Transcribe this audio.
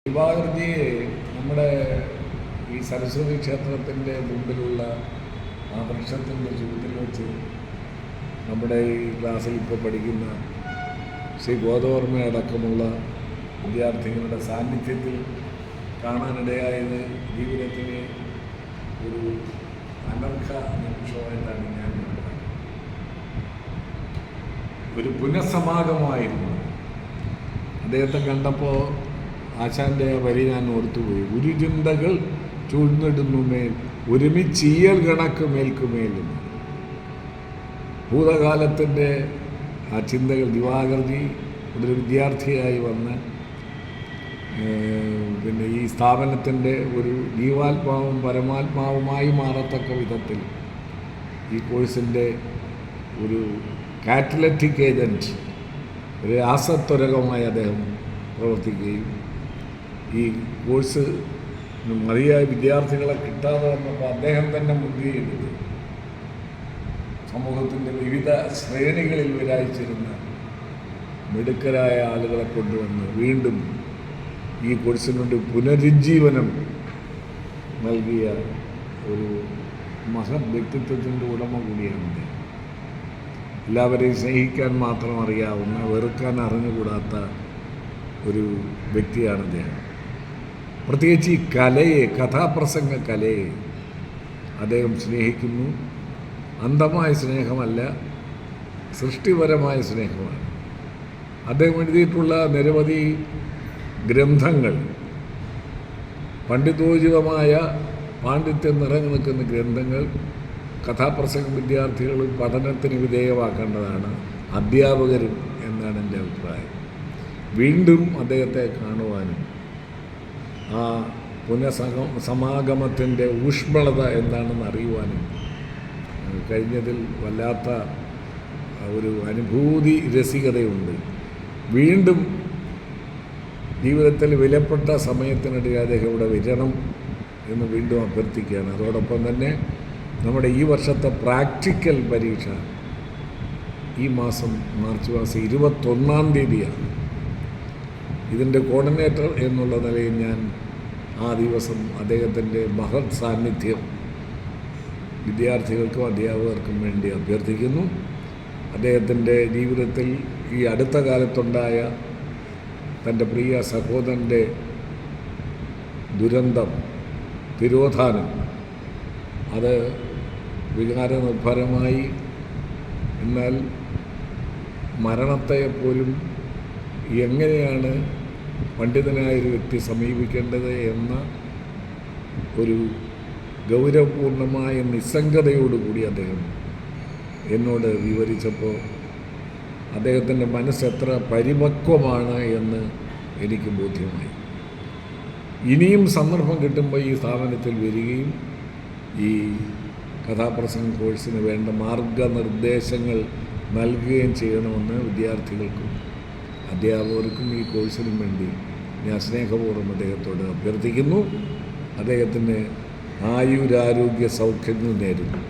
ദിവാകർജിയെ നമ്മുടെ ഈ സരസ്വതി ക്ഷേത്രത്തിൻ്റെ മുമ്പിലുള്ള ആ വൃക്ഷത്തിൻ്റെ ചുവട്ടിൽ വെച്ച് നമ്മുടെ ഈ ക്ലാസ്സിൽ ഇപ്പോൾ പഠിക്കുന്ന ശ്രീ ഗോദവർമ്മ അടക്കമുള്ള വിദ്യാർത്ഥികളുടെ സാന്നിധ്യത്തിൽ കാണാനിടയായത് ജീവിതത്തിലെ ഒരു അനർഘ നിമിഷമായിട്ടാണ് ഞാൻ കണ്ടത്. ഒരു പുനഃസമാഗമമായിരുന്നു. അദ്ദേഹത്തെ കണ്ടപ്പോൾ ആശാൻ്റെ വരി ഞാൻ ഓർത്തുപോയി. ഒരു ചിന്തകൾ ചൂഴ്ന്നിടുന്നുമേൽ ഒരുമിച്ചീയൽ കണക്ക് മേൽക്കുമേലും. ഭൂതകാലത്തിൻ്റെ ആ ചിന്തകൾ ദിവാകർജി ഒരു വിദ്യാർത്ഥിയായി വന്ന് പിന്നെ ഈ സ്ഥാപനത്തിൻ്റെ ഒരു ജീവാത്മാവും പരമാത്മാവുമായി മാറത്തക്ക വിധത്തിൽ ഈ കോഴ്സിൻ്റെ ഒരു കാറ്റലറ്റിക് ഏജൻറ്റ്, ഒരു രാസത്വരകമായി അദ്ദേഹം പ്രവർത്തിക്കുകയും ഈ കോഴ്സ് മതിയായ വിദ്യാർത്ഥികളെ കിട്ടാതെ വന്നപ്പോൾ അദ്ദേഹം തന്നെ മുൻകൈയെടുത്ത് സമൂഹത്തിൻ്റെ വിവിധ ശ്രേണികളിൽ വിരായിച്ചിരുന്ന മിടുക്കരായ ആളുകളെ കൊണ്ടുവന്ന് വീണ്ടും ഈ കോഴ്സിനുവേണ്ടി പുനരുജ്ജീവനം നൽകിയ ഒരു മഹത് വ്യക്തിത്വത്തിൻ്റെ ഉടമ കൂടിയാണ് അദ്ദേഹം. എല്ലാവരെയും സ്നേഹിക്കാൻ മാത്രം അറിയാവുന്ന, വെറുക്കാൻ അറിഞ്ഞുകൂടാത്ത ഒരു വ്യക്തിയാണ് അദ്ദേഹം. പ്രത്യേകിച്ച് ഈ കലയെ, കഥാപ്രസംഗ കലയെ അദ്ദേഹം സ്നേഹിക്കുന്നു. അന്ധമായ സ്നേഹമല്ല, സൃഷ്ടിപരമായ സ്നേഹമാണ്. അദ്ദേഹം എഴുതിയിട്ടുള്ള നിരവധി ഗ്രന്ഥങ്ങൾ, പണ്ഡിതോചിതമായ പാണ്ഡിത്യം നിറഞ്ഞു നിൽക്കുന്ന ഗ്രന്ഥങ്ങൾ കഥാപ്രസംഗ വിദ്യാർത്ഥികൾ പഠനത്തിന് വിധേയമാക്കേണ്ടതാണ്, അധ്യാപകരും എന്നാണ് എൻ്റെ അഭിപ്രായം. വീണ്ടും അദ്ദേഹത്തെ കാണുവാനും ആ പുനഃസമാഗമത്തിൻ്റെ ഊഷ്മളത എന്താണെന്ന് അറിയുവാനും കഴിഞ്ഞതിൽ വല്ലാത്ത ഒരു അനുഭൂതി രസികതയുണ്ട്. വീണ്ടും ജീവിതത്തിൽ വിലപ്പെട്ട സമയത്തിനിടയിൽ അദ്ദേഹം ഇവിടെ വരണം എന്ന് വീണ്ടും അഭ്യർത്ഥിക്കുകയാണ്. അതോടൊപ്പം തന്നെ നമ്മുടെ ഈ വർഷത്തെ പ്രാക്ടിക്കൽ പരീക്ഷ ഈ മാസം മാർച്ച് മാസം 21-ാം തീയതിയാണ്. ഇതിൻ്റെ കോർഡിനേറ്റർ എന്നുള്ള നിലയിൽ ഞാൻ ആ ദിവസം അദ്ദേഹത്തിൻ്റെ മഹത് സാന്നിധ്യം വിദ്യാർത്ഥികൾക്കും അധ്യാപകർക്കും വേണ്ടി അഭ്യർത്ഥിക്കുന്നു. അദ്ദേഹത്തിൻ്റെ ജീവിതത്തിൽ ഈ അടുത്ത കാലത്തുണ്ടായ തൻ്റെ പ്രിയ സഹോദരൻ്റെ ദുരന്തം, തിരോധാനം, അത് വികാരനിർഭരമായി, എന്നാൽ മരണത്തെപ്പോലും എങ്ങനെയാണ് പണ്ഡിതനായൊരു വ്യക്തി സമീപിക്കേണ്ടത് എന്ന ഒരു ഗൗരവപൂർണമായ നിസ്സംഗതയോടുകൂടി അദ്ദേഹം എന്നോട് വിവരിച്ചപ്പോൾ അദ്ദേഹത്തിൻ്റെ മനസ്സെത്ര പരിപക്വമാണ് എന്ന് എനിക്ക് ബോധ്യമായി. ഇനിയും സന്ദർഭം കിട്ടുമ്പോൾ ഈ സ്ഥാപനത്തിൽ വരികയും ഈ കഥാപ്രസംഗ കോഴ്സിന് വേണ്ട മാർഗനിർദ്ദേശങ്ങൾ നൽകുകയും ചെയ്യണമെന്ന് വിദ്യാർത്ഥികൾക്കും അധ്യാപകർക്കും ഈ കോഴ്സിനും വേണ്ടി ഞാൻ സ്നേഹപൂർവ്വം അദ്ദേഹത്തോട് അഭ്യർത്ഥിക്കുന്നു. അദ്ദേഹത്തിന് ആയുരാരോഗ്യ സൗഖ്യങ്ങൾ നേരുന്നു.